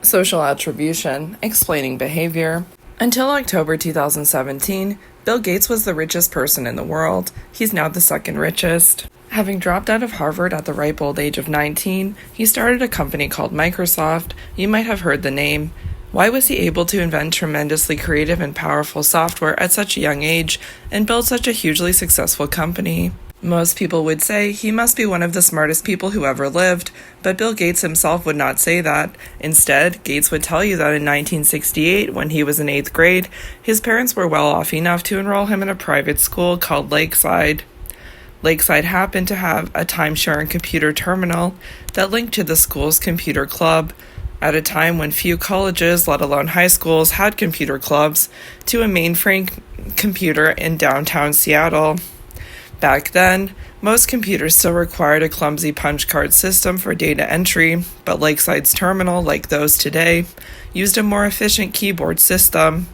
Social attribution, explaining behavior. Until October 2017, Bill Gates was the richest person in the world. He's now the second richest. Having dropped out of Harvard at the ripe old age of 19, he started a company called Microsoft. You might have heard the name. Why was he able to invent tremendously creative and powerful software at such a young age and build such a hugely successful company? Most people would say he must be one of the smartest people who ever lived, but Bill Gates himself would not say that. Instead, Gates would tell you that in 1968, when he was in 8th grade, his parents were well off enough to enroll him in a private school called Lakeside. Lakeside happened to have a time-sharing computer terminal that linked to the school's computer club, at a time when few colleges, let alone high schools, had computer clubs, to a mainframe computer in downtown Seattle. Back then, most computers still required a clumsy punch card system for data entry, but Lakeside's terminal, like those today, used a more efficient keyboard system.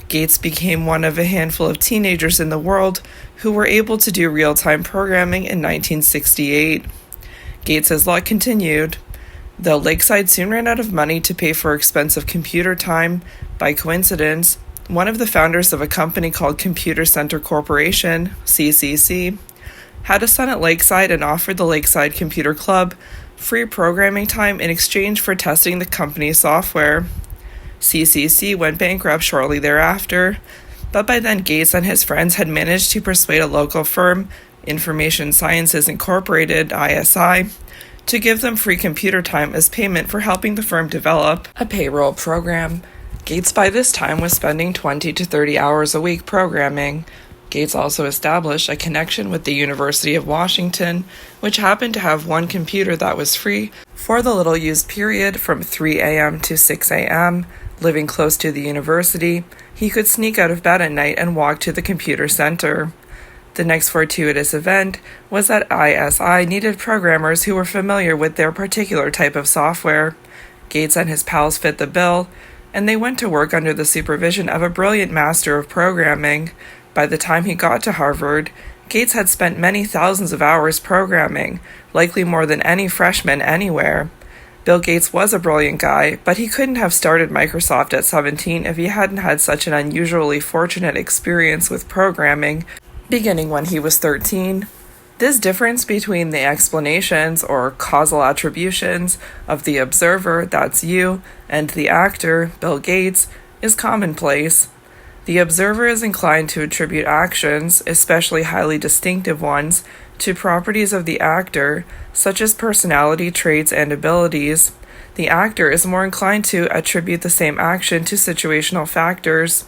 Gates became one of a handful of teenagers in the world who were able to do real-time programming in 1968. Gates' luck continued. Though Lakeside soon ran out of money to pay for expensive computer time, by coincidence, one of the founders of a company called Computer Center Corporation, CCC, had a son at Lakeside and offered the Lakeside Computer Club free programming time in exchange for testing the company's software. CCC went bankrupt shortly thereafter, but by then Gates and his friends had managed to persuade a local firm, Information Sciences Incorporated, ISI, to give them free computer time as payment for helping the firm develop a payroll program. Gates by this time was spending 20 to 30 hours a week programming. Gates also established a connection with the University of Washington, which happened to have one computer that was free for the little used period from 3 a.m. to 6 a.m. Living close to the university, he could sneak out of bed at night and walk to the computer center. The next fortuitous event was that ISI needed programmers who were familiar with their particular type of software. Gates and his pals fit the bill, and they went to work under the supervision of a brilliant master of programming. By the time he got to Harvard, Gates had spent many thousands of hours programming, likely more than any freshman anywhere. Bill Gates was a brilliant guy, but he couldn't have started Microsoft at 17 if he hadn't had such an unusually fortunate experience with programming, beginning when he was 13. This difference between the explanations, or causal attributions, of the observer, that's you, and the actor, Bill Gates, is commonplace. The observer is inclined to attribute actions, especially highly distinctive ones, to properties of the actor, such as personality traits and abilities. The actor is more inclined to attribute the same action to situational factors.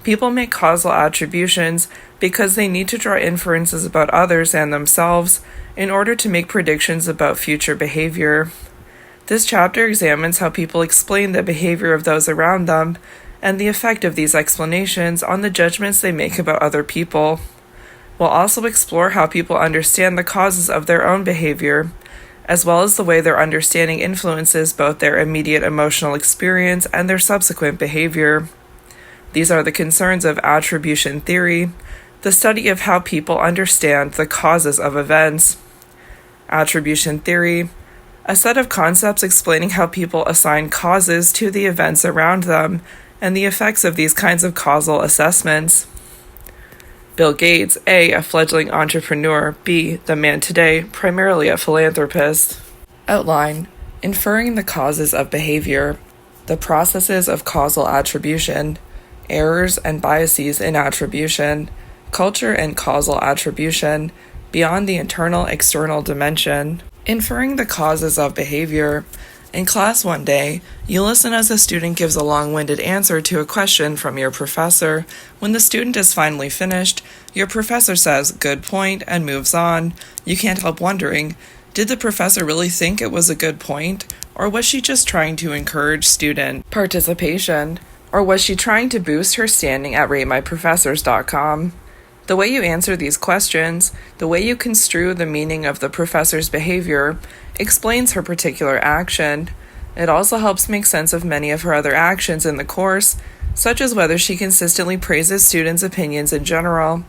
People make causal attributions because they need to draw inferences about others and themselves in order to make predictions about future behavior. This chapter examines how people explain the behavior of those around them and the effect of these explanations on the judgments they make about other people. We'll also explore how people understand the causes of their own behavior, as well as the way their understanding influences both their immediate emotional experience and their subsequent behavior. These are the concerns of attribution theory, the study of how people understand the causes of events. Attribution theory, a set of concepts explaining how people assign causes to the events around them and the effects of these kinds of causal assessments. Bill Gates, A, a fledgling entrepreneur, B, the man today, primarily a philanthropist. Outline, inferring the causes of behavior, the processes of causal attribution, errors and biases in attribution, culture and causal attribution, beyond the internal-external dimension. Inferring the causes of behavior. In class one day, you listen as a student gives a long-winded answer to a question from your professor. When the student is finally finished, your professor says, "Good point," and moves on. You can't help wondering, did the professor really think it was a good point? Or was she just trying to encourage student participation? Or was she trying to boost her standing at ratemyprofessors.com? The way you answer these questions, the way you construe the meaning of the professor's behavior, explains her particular action. It also helps make sense of many of her other actions in the course, such as whether she consistently praises students' opinions in general.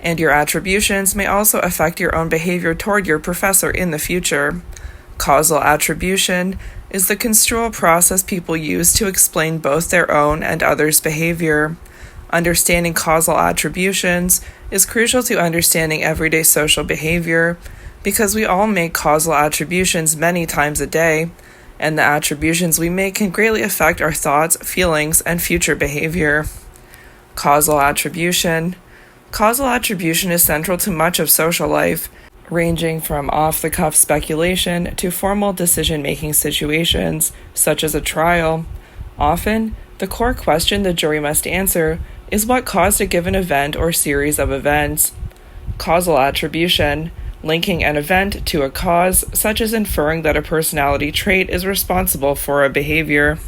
And your attributions may also affect your own behavior toward your professor in the future. Causal attribution is the construal process people use to explain both their own and others' behavior. Understanding causal attributions is crucial to understanding everyday social behavior because we all make causal attributions many times a day, and the attributions we make can greatly affect our thoughts, feelings, and future behavior. Causal attribution. Causal attribution is central to much of social life, ranging from off-the-cuff speculation to formal decision-making situations, such as a trial. Often, the core question the jury must answer is what caused a given event or series of events. Causal attribution, linking an event to a cause, such as inferring that a personality trait is responsible for a behavior.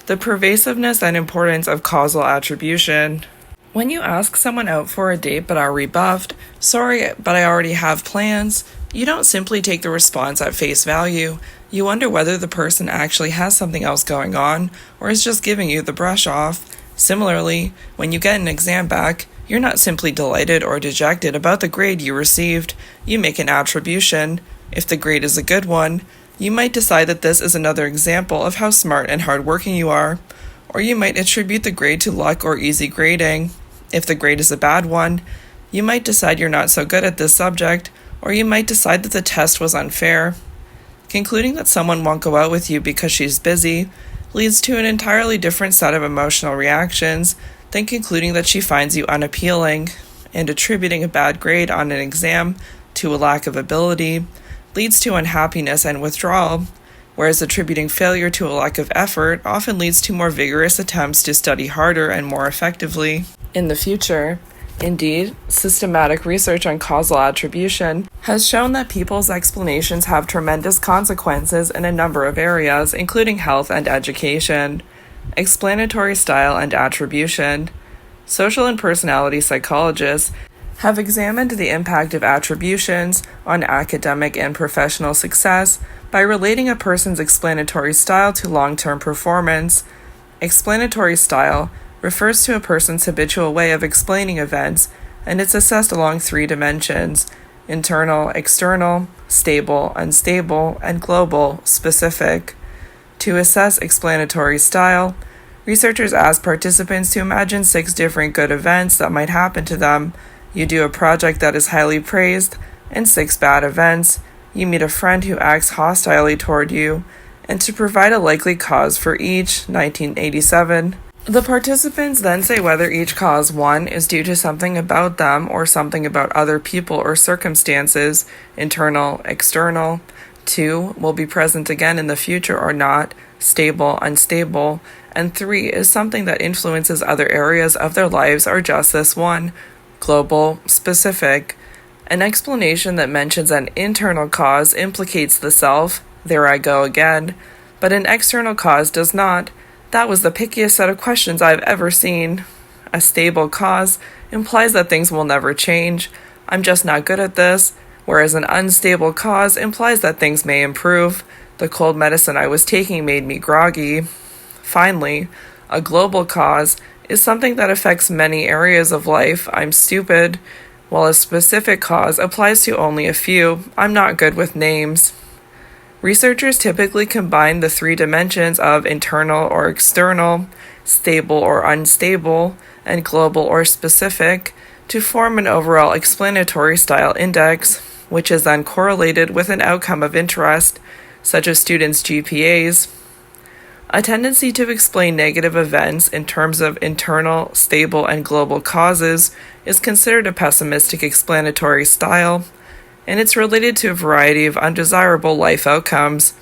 The pervasiveness and importance of causal attribution. When you ask someone out for a date but are rebuffed, "Sorry, but I already have plans," you don't simply take the response at face value. You wonder whether the person actually has something else going on or is just giving you the brush off. Similarly, when you get an exam back, you're not simply delighted or dejected about the grade you received. You make an attribution. If the grade is a good one, you might decide that this is another example of how smart and hardworking you are, or you might attribute the grade to luck or easy grading. If the grade is a bad one, you might decide you're not so good at this subject, or you might decide that the test was unfair. Concluding that someone won't go out with you because she's busy leads to an entirely different set of emotional reactions than concluding that she finds you unappealing, and attributing a bad grade on an exam to a lack of ability leads to unhappiness and withdrawal, whereas attributing failure to a lack of effort often leads to more vigorous attempts to study harder and more effectively in the future. Indeed, systematic research on causal attribution has shown that people's explanations have tremendous consequences in a number of areas, including health and education. Explanatory style and attribution. Social and personality psychologists have examined the impact of attributions on academic and professional success by relating a person's explanatory style to long-term performance. Explanatory style refers to a person's habitual way of explaining events, and it's assessed along 3 dimensions: internal, external, stable, unstable, and global, specific. To assess explanatory style, researchers ask participants to imagine 6 different good events that might happen to them. You do a project that is highly praised, and 6 bad events. You meet a friend who acts hostilely toward you, and to provide a likely cause for each, 1987. The participants then say whether each cause, 1, is due to something about them or something about other people or circumstances, internal, external. 2, will be present again in the future or not, stable, unstable. And 3, is something that influences other areas of their lives or just this one, global, specific. An explanation that mentions an internal cause implicates the self, there I go again, but an external cause does not. That was the pickiest set of questions I've ever seen. A stable cause implies that things will never change. I'm just not good at this. Whereas an unstable cause implies that things may improve. The cold medicine I was taking made me groggy. Finally, a global cause is something that affects many areas of life. I'm stupid. While a specific cause applies to only a few. I'm not good with names. Researchers typically combine the 3 dimensions of internal or external, stable or unstable, and global or specific to form an overall explanatory style index, which is then correlated with an outcome of interest, such as students' GPAs. A tendency to explain negative events in terms of internal, stable, and global causes is considered a pessimistic explanatory style, and it's related to a variety of undesirable life outcomes.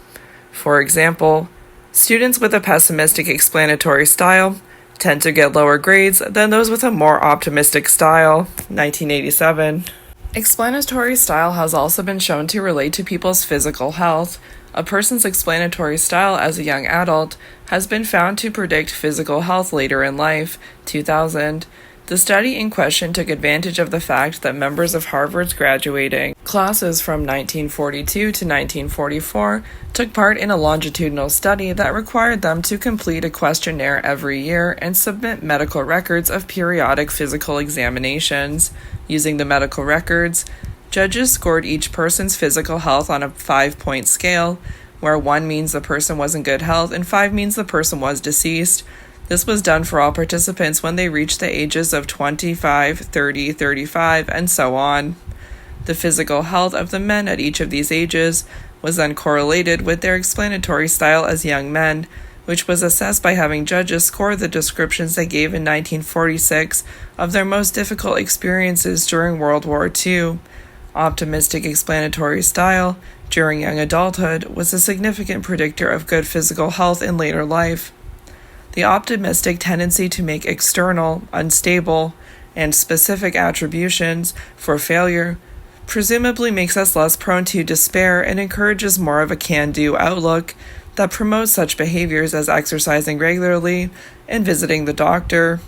For example, students with a pessimistic explanatory style tend to get lower grades than those with a more optimistic style, 1987. Explanatory style has also been shown to relate to people's physical health. A person's explanatory style as a young adult has been found to predict physical health later in life, 2000. The study in question took advantage of the fact that members of Harvard's graduating classes from 1942 to 1944 took part in a longitudinal study that required them to complete a questionnaire every year and submit medical records of periodic physical examinations. Using the medical records, judges scored each person's physical health on a 5-point scale, where 1 means the person was in good health and 5 means the person was deceased. This was done for all participants when they reached the ages of 25, 30, 35, and so on. The physical health of the men at each of these ages was then correlated with their explanatory style as young men, which was assessed by having judges score the descriptions they gave in 1946 of their most difficult experiences during World War II. Optimistic explanatory style during young adulthood was a significant predictor of good physical health in later life. The optimistic tendency to make external, unstable, and specific attributions for failure presumably makes us less prone to despair and encourages more of a can-do outlook that promotes such behaviors as exercising regularly and visiting the doctor,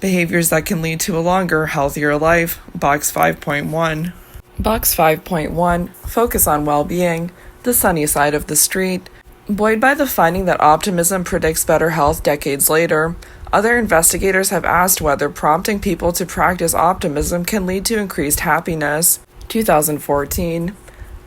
behaviors that can lead to a longer, healthier life. Box 5.1. Box 5.1, focus on well-being, the sunny side of the street. Buoyed by the finding that optimism predicts better health decades later, other investigators have asked whether prompting people to practice optimism can lead to increased happiness. 2014.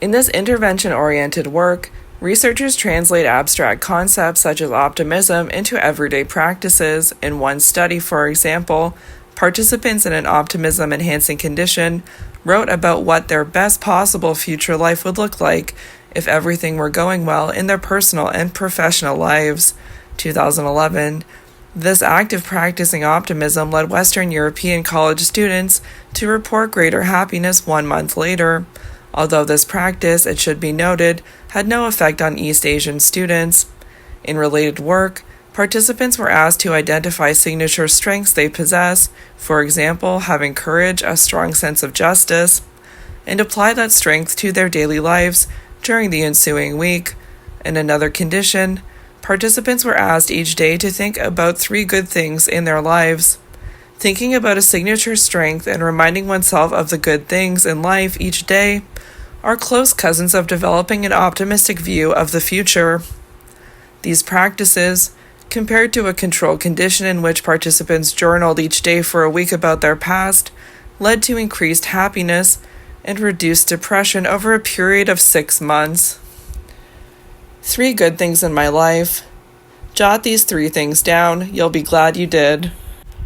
In this intervention-oriented work, researchers translate abstract concepts such as optimism into everyday practices. In one study, for example, participants in an optimism-enhancing condition wrote about what their best possible future life would look like if everything were going well in their personal and professional lives. 2011. This act of practicing optimism led Western European college students to report greater happiness 1 month later. Although this practice, it should be noted, had no effect on East Asian students. In related work, participants were asked to identify signature strengths they possess, for example, having courage, a strong sense of justice, and apply that strength to their daily lives during the ensuing week. In another condition, participants were asked each day to think about 3 good things in their lives. Thinking about a signature strength and reminding oneself of the good things in life each day are close cousins of developing an optimistic view of the future. These practices, compared to a control condition in which participants journaled each day for a week about their past, led to increased happiness and reduced depression over a period of 6 months. 3 good things in my life. Jot these 3 things down. You'll be glad you did.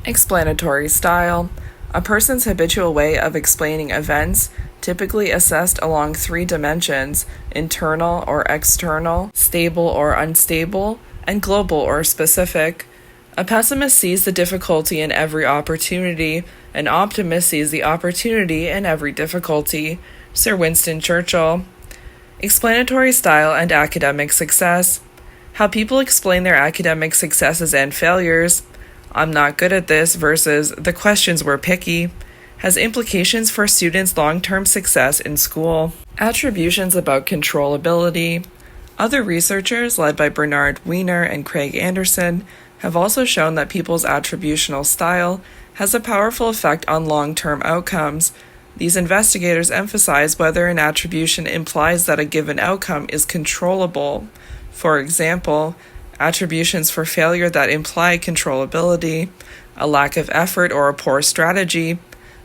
Explanatory style. A person's habitual way of explaining events, typically assessed along 3 dimensions: internal or external, stable or unstable, and global or specific. A pessimist sees the difficulty in every opportunity. An optimist sees the opportunity in every difficulty. Sir Winston Churchill. Explanatory style and academic success. How people explain their academic successes and failures. I'm not good at this versus the questions were picky has implications for students' long-term success in school. Attributions about controllability. Other researchers, led by Bernard Wiener and Craig Anderson, have also shown that people's attributional style has a powerful effect on long-term outcomes. These investigators emphasize whether an attribution implies that a given outcome is controllable. For example, attributions for failure that imply controllability, a lack of effort, or a poor strategy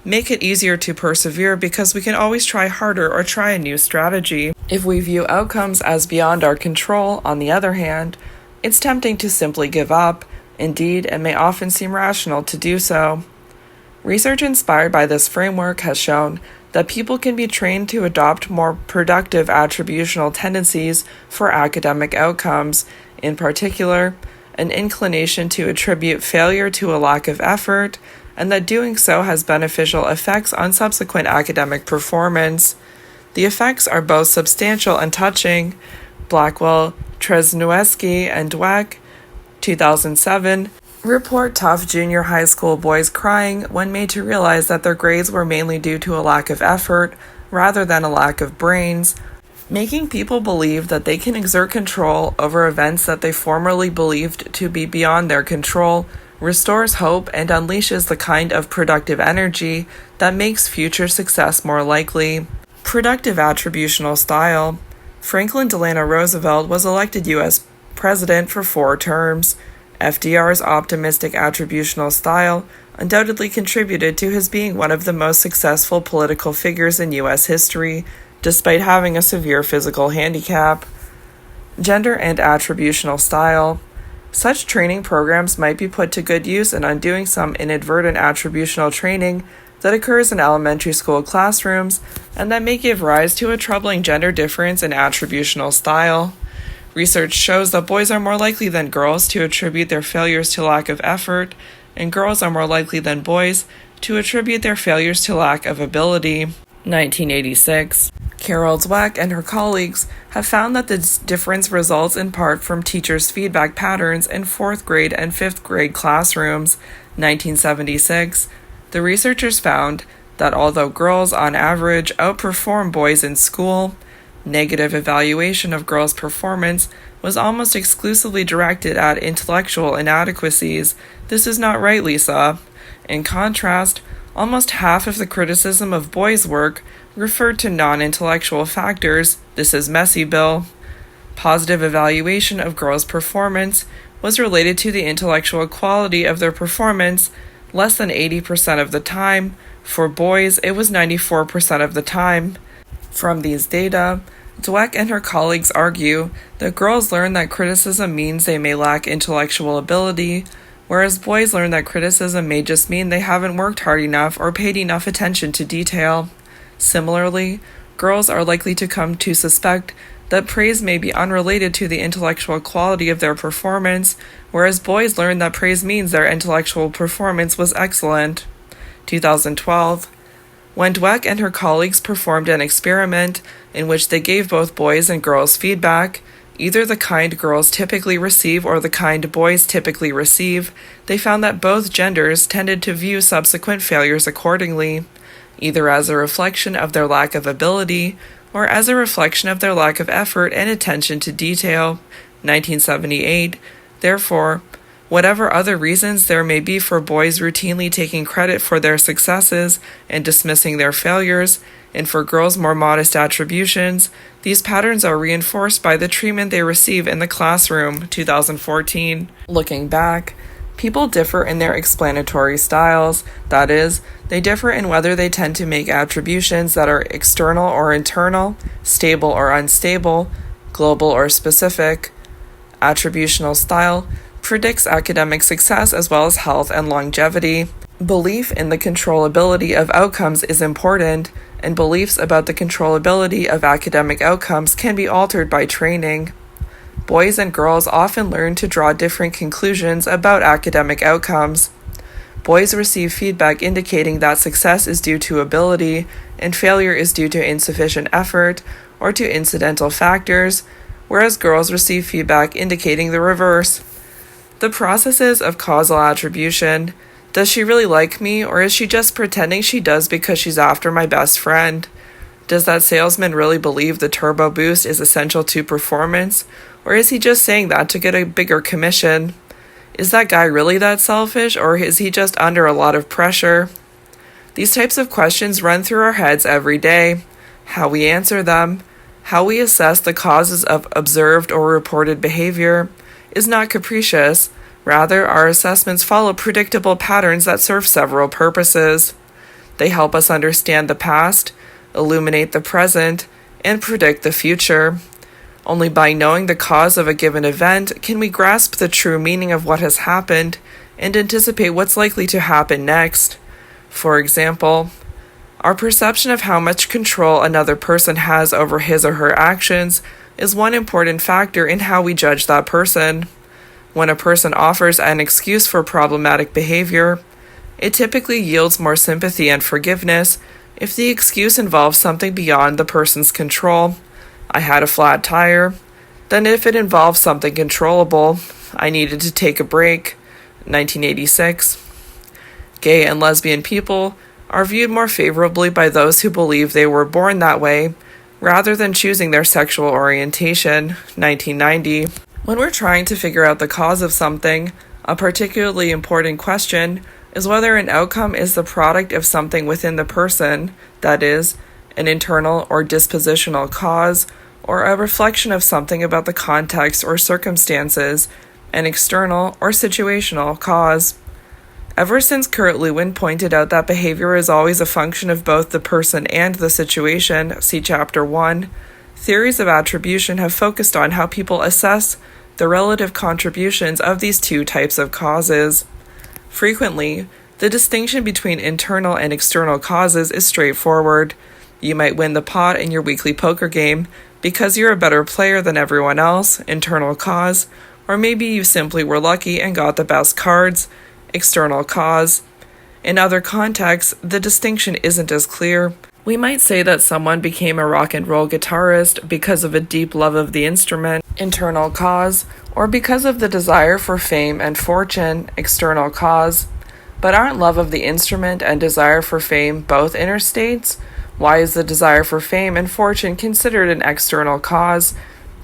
make it easier to persevere because we can always try harder or try a new strategy. If we view outcomes as beyond our control, on the other hand, it's tempting to simply give up. Indeed, it may often seem rational to do so. Research inspired by this framework has shown that people can be trained to adopt more productive attributional tendencies for academic outcomes, in particular, an inclination to attribute failure to a lack of effort, and that doing so has beneficial effects on subsequent academic performance. The effects are both substantial and touching. Blackwell, Trzynowski, and Dweck, 2007, report tough junior high school boys crying when made to realize that their grades were mainly due to a lack of effort rather than a lack of brains, making people believe that they can exert control over events that they formerly believed to be beyond their control, restores hope, and unleashes the kind of productive energy that makes future success more likely. Productive attributional style. Franklin Delano Roosevelt was elected U.S. president for 4 terms. FDR's optimistic attributional style undoubtedly contributed to his being one of the most successful political figures in U.S. history, despite having a severe physical handicap. Gender and attributional style. Such training programs might be put to good use in undoing some inadvertent attributional training that occurs in elementary school classrooms and that may give rise to a troubling gender difference in attributional style. Research shows that boys are more likely than girls to attribute their failures to lack of effort, and girls are more likely than boys to attribute their failures to lack of ability. 1986. Carol Dweck and her colleagues have found that this difference results in part from teachers' feedback patterns in 4th grade and 5th grade classrooms. 1976. The researchers found that although girls on average outperform boys in school, negative evaluation of girls' performance was almost exclusively directed at intellectual inadequacies. This is not right, Lisa. In contrast, almost half of the criticism of boys' work referred to non-intellectual factors. This is messy, Bill. Positive evaluation of girls' performance was related to the intellectual quality of their performance less than 80% of the time. For boys, it was 94% of the time. From these data, Dweck and her colleagues argue that girls learn that criticism means they may lack intellectual ability, whereas boys learn that criticism may just mean they haven't worked hard enough or paid enough attention to detail. Similarly, girls are likely to come to suspect that praise may be unrelated to the intellectual quality of their performance, whereas boys learn that praise means their intellectual performance was excellent. 2012. When Dweck and her colleagues performed an experiment in which they gave both boys and girls feedback, either the kind girls typically receive or the kind boys typically receive, they found that both genders tended to view subsequent failures accordingly, either as a reflection of their lack of ability or as a reflection of their lack of effort and attention to detail. 1978. Therefore, whatever other reasons there may be for boys routinely taking credit for their successes and dismissing their failures, and for girls' more modest attributions, these patterns are reinforced by the treatment they receive in the classroom. 2014. Looking back, people differ in their explanatory styles. That is, they differ in whether they tend to make attributions that are external or internal, stable or unstable, global or specific. Attributional style predicts academic success as well as health and longevity. Belief in the controllability of outcomes is important, and beliefs about the controllability of academic outcomes can be altered by training. Boys and girls often learn to draw different conclusions about academic outcomes. Boys receive feedback indicating that success is due to ability and failure is due to insufficient effort or to incidental factors, whereas girls receive feedback indicating the reverse. The processes of causal attribution. Does she really like me, or is she just pretending she does because she's after my best friend? Does that salesman really believe the turbo boost is essential to performance, or is he just saying that to get a bigger commission? Is that guy really that selfish, or is he just under a lot of pressure? These types of questions run through our heads every day. How we answer them, how we assess the causes of observed or reported behavior, is not capricious. Rather, our assessments follow predictable patterns that serve several purposes. They help us understand the past, illuminate the present, and predict the future. Only by knowing the cause of a given event can we grasp the true meaning of what has happened and anticipate what's likely to happen next. For example, our perception of how much control another person has over his or her actions is one important factor in how we judge that person. When a person offers an excuse for problematic behavior, it typically yields more sympathy and forgiveness if the excuse involves something beyond the person's control. I had a flat tire. Than if it involves something controllable. I needed to take a break. 1986. Gay and lesbian people are viewed more favorably by those who believe they were born that way, rather than choosing their sexual orientation. 1990. When we're trying to figure out the cause of something, a particularly important question is whether an outcome is the product of something within the person, that is, an internal or dispositional cause, or a reflection of something about the context or circumstances, an external or situational cause. Ever since Kurt Lewin pointed out that behavior is always a function of both the person and the situation, see Chapter 1, Theories of attribution have focused on how people assess the relative contributions of these two types of causes. Frequently, the distinction between internal and external causes is straightforward. You might win the pot in your weekly poker game because you're a better player than everyone else, internal cause, or maybe you simply were lucky and got the best cards, external cause. In other contexts, the distinction isn't as clear. We might say that someone became a rock and roll guitarist because of a deep love of the instrument, internal cause, or because of the desire for fame and fortune, external cause. But aren't love of the instrument and desire for fame both inner states? Why is the desire for fame and fortune considered an external cause?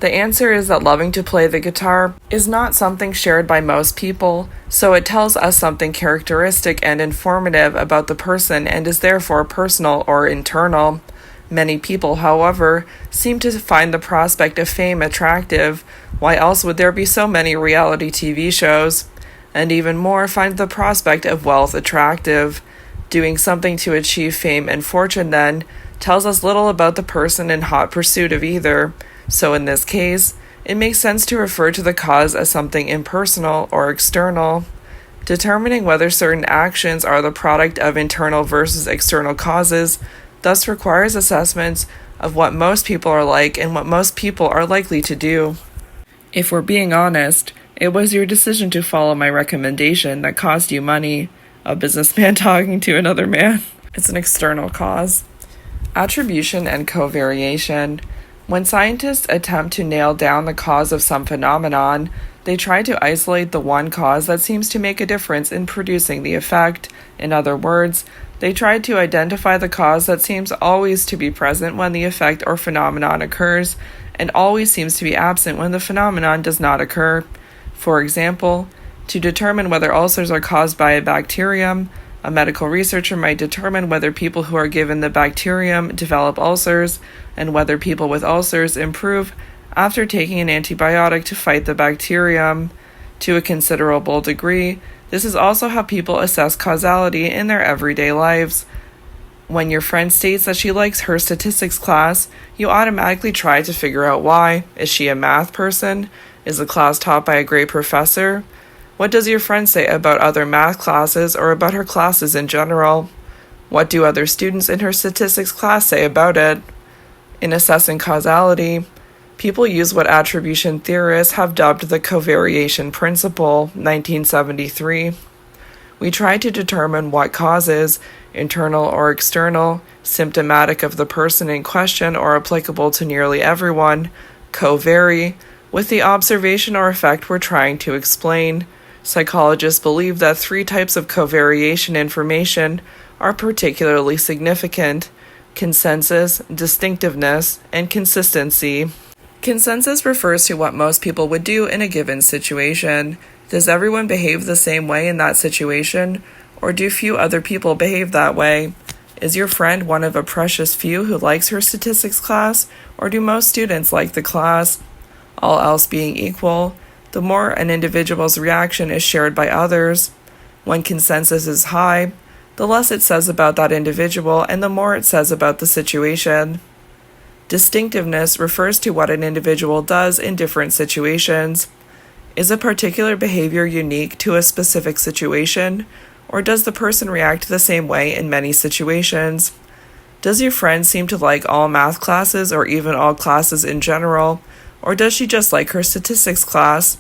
The answer is that loving to play the guitar is not something shared by most people, so it tells us something characteristic and informative about the person and is therefore personal or internal. Many people, however, seem to find the prospect of fame attractive. Why else would there be so many reality TV shows? And even more, find the prospect of wealth attractive. Doing something to achieve fame and fortune, then, tells us little about the person in hot pursuit of either. So in this case, it makes sense to refer to the cause as something impersonal or external. Determining whether certain actions are the product of internal versus external causes thus requires assessments of what most people are like and what most people are likely to do. If we're being honest, it was your decision to follow my recommendation that cost you money. A businessman talking to another man. It's an external cause. Attribution and covariation. When scientists attempt to nail down the cause of some phenomenon, they try to isolate the one cause that seems to make a difference in producing the effect. In other words, they try to identify the cause that seems always to be present when the effect or phenomenon occurs, and always seems to be absent when the phenomenon does not occur. For example, to determine whether ulcers are caused by a bacterium, a medical researcher might determine whether people who are given the bacterium develop ulcers, and whether people with ulcers improve after taking an antibiotic to fight the bacterium. To a considerable degree, this is also how people assess causality in their everyday lives. When your friend states that she likes her statistics class, you automatically try to figure out why. Is she a math person? Is the class taught by a great professor? What does your friend say about other math classes or about her classes in general? What do other students in her statistics class say about it? In assessing causality, people use what attribution theorists have dubbed the covariation principle, 1973. We try to determine what causes, internal or external, symptomatic of the person in question or applicable to nearly everyone, covary with the observation or effect we're trying to explain. Psychologists believe that three types of covariation information are particularly significant: consensus, distinctiveness, and consistency. Consensus refers to what most people would do in a given situation. Does everyone behave the same way in that situation, or do few other people behave that way? Is your friend one of a precious few who likes her statistics class, or do most students like the class? All else being equal, the more an individual's reaction is shared by others. When consensus is high, the less it says about that individual and the more it says about the situation. Distinctiveness refers to what an individual does in different situations. Is a particular behavior unique to a specific situation, or does the person react the same way in many situations? Does your friend seem to like all math classes or even all classes in general, or does she just like her statistics class?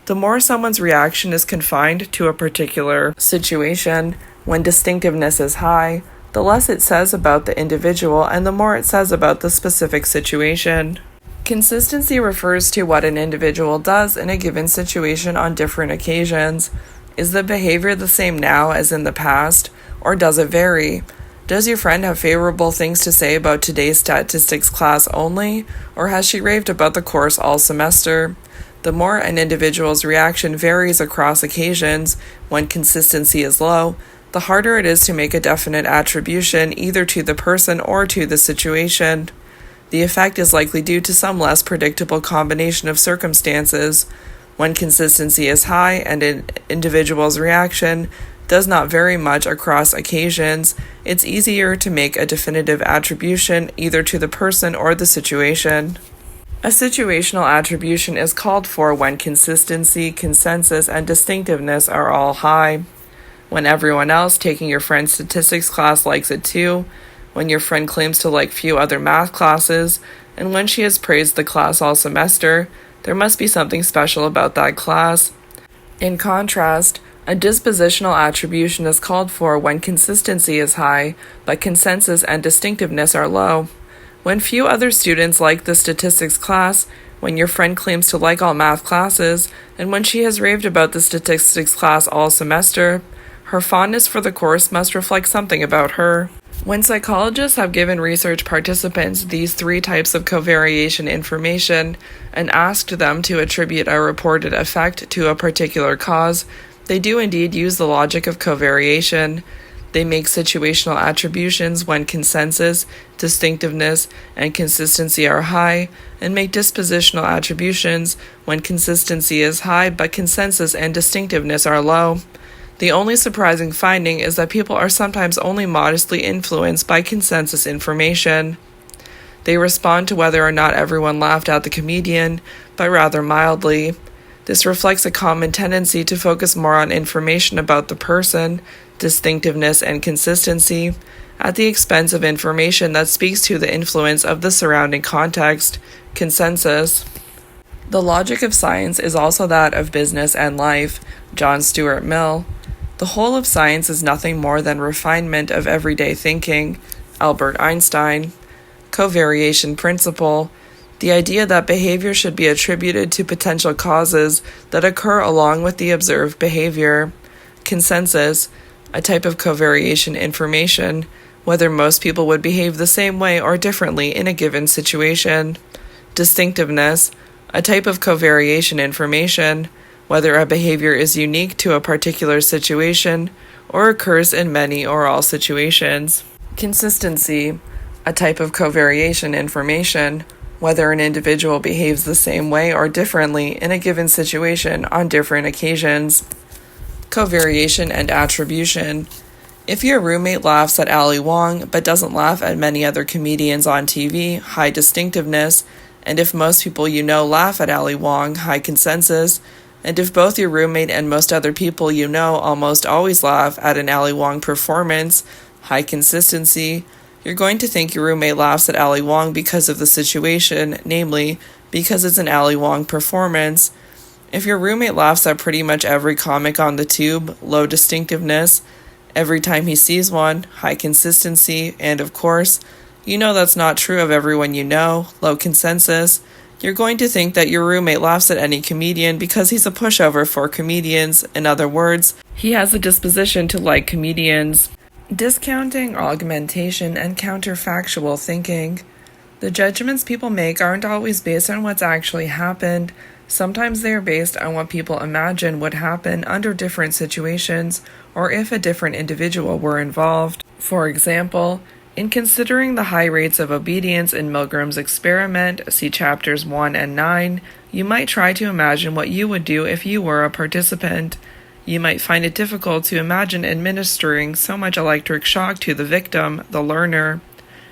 The more someone's reaction is confined to a particular situation, when distinctiveness is high, the less it says about the individual and the more it says about the specific situation. Consistency refers to what an individual does in a given situation on different occasions. Is the behavior the same now as in the past, or does it vary? Does your friend have favorable things to say about today's statistics class only, or has she raved about the course all semester? The more an individual's reaction varies across occasions, when consistency is low, the harder it is to make a definite attribution either to the person or to the situation. The effect is likely due to some less predictable combination of circumstances. When consistency is high and an individual's reaction does not vary much across occasions, it's easier to make a definitive attribution either to the person or the situation. A situational attribution is called for when consistency, consensus, and distinctiveness are all high. When everyone else taking your friend's statistics class likes it too, when your friend claims to like few other math classes, and when she has praised the class all semester, there must be something special about that class. In contrast, a dispositional attribution is called for when consistency is high, but consensus and distinctiveness are low. When few other students like the statistics class, when your friend claims to like all math classes, and when she has raved about the statistics class all semester, her fondness for the course must reflect something about her. When psychologists have given research participants these three types of covariation information and asked them to attribute a reported effect to a particular cause, they do indeed use the logic of covariation. They make situational attributions when consensus, distinctiveness, and consistency are high, and make dispositional attributions when consistency is high but consensus and distinctiveness are low. The only surprising finding is that people are sometimes only modestly influenced by consensus information. They respond to whether or not everyone laughed at the comedian, but rather mildly. This reflects a common tendency to focus more on information about the person, distinctiveness, and consistency, at the expense of information that speaks to the influence of the surrounding context, consensus. The logic of science is also that of business and life, John Stuart Mill. The whole of science is nothing more than refinement of everyday thinking, Albert Einstein. Covariation principle, the idea that behavior should be attributed to potential causes that occur along with the observed behavior. Consensus, a type of covariation information, whether most people would behave the same way or differently in a given situation. Distinctiveness, a type of covariation information, whether a behavior is unique to a particular situation or occurs in many or all situations. Consistency, a type of covariation information, whether an individual behaves the same way or differently in a given situation on different occasions. Covariation and attribution. If your roommate laughs at Ali Wong but doesn't laugh at many other comedians on TV, high distinctiveness, and if most people you know laugh at Ali Wong, high consensus, and if both your roommate and most other people you know almost always laugh at an Ali Wong performance, high consistency, you're going to think your roommate laughs at Ali Wong because of the situation, namely, because it's an Ali Wong performance. If your roommate laughs at pretty much every comic on the tube, low distinctiveness, every time he sees one, high consistency, and of course, you know that's not true of everyone you know, low consensus, you're going to think that your roommate laughs at any comedian because he's a pushover for comedians. In other words, he has a disposition to like comedians. Discounting, augmentation, and counterfactual thinking. The judgments people make aren't always based on what's actually happened. Sometimes they are based on what people imagine would happen under different situations or if a different individual were involved. For example, in considering the high rates of obedience in Milgram's experiment, see chapters 1 and 9, you might try to imagine what you would do if you were a participant. You might find it difficult to imagine administering so much electric shock to the victim, the learner.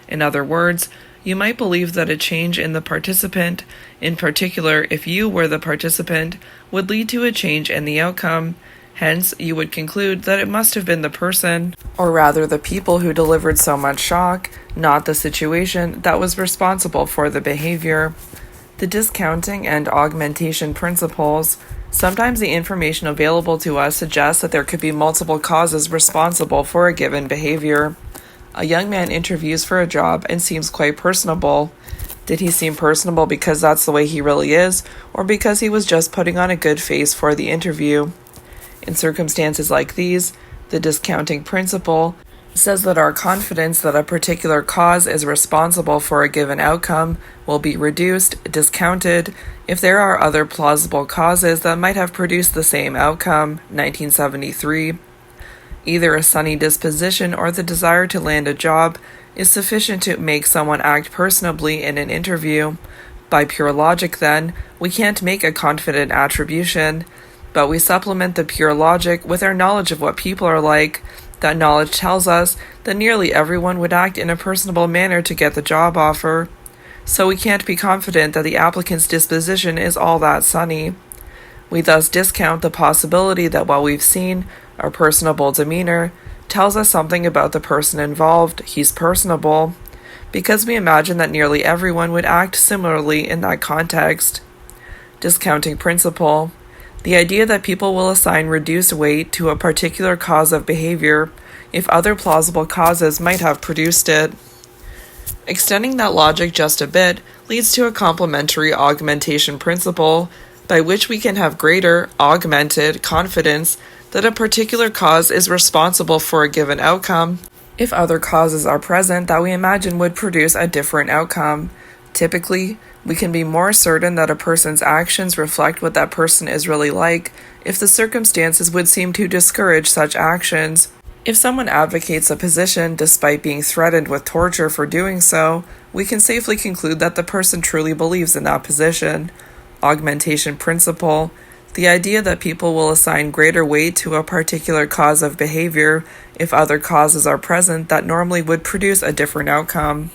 In other words, you might believe that a change in the participant, in particular if you were the participant, would lead to a change in the outcome. Hence, you would conclude that it must have been the person, or rather the people who delivered so much shock, not the situation, that was responsible for the behavior. The discounting and augmentation principles. Sometimes the information available to us suggests that there could be multiple causes responsible for a given behavior. A young man interviews for a job and seems quite personable. Did he seem personable because that's the way he really is, or because he was just putting on a good face for the interview? In circumstances like these, the discounting principle says that our confidence that a particular cause is responsible for a given outcome will be reduced, discounted, if there are other plausible causes that might have produced the same outcome, 1973. Either a sunny disposition or the desire to land a job is sufficient to make someone act personably in an interview. By pure logic, then, we can't make a confident attribution. but we supplement the pure logic with our knowledge of what people are like. That knowledge tells us that nearly everyone would act in a personable manner to get the job offer, so we can't be confident that the applicant's disposition is all that sunny. We thus discount the possibility that what we've seen, our personable demeanor, tells us something about the person involved, he's personable, because we imagine that nearly everyone would act similarly in that context. Discounting principle. The idea that people will assign reduced weight to a particular cause of behavior if other plausible causes might have produced it. Extending that logic just a bit leads to a complementary augmentation principle, by which we can have greater, augmented confidence that a particular cause is responsible for a given outcome if other causes are present that we imagine would produce a different outcome. Typically, we can be more certain that a person's actions reflect what that person is really like if the circumstances would seem to discourage such actions. If someone advocates a position despite being threatened with torture for doing so, we can safely conclude that the person truly believes in that position. Augmentation principle. The idea that people will assign greater weight to a particular cause of behavior if other causes are present that normally would produce a different outcome.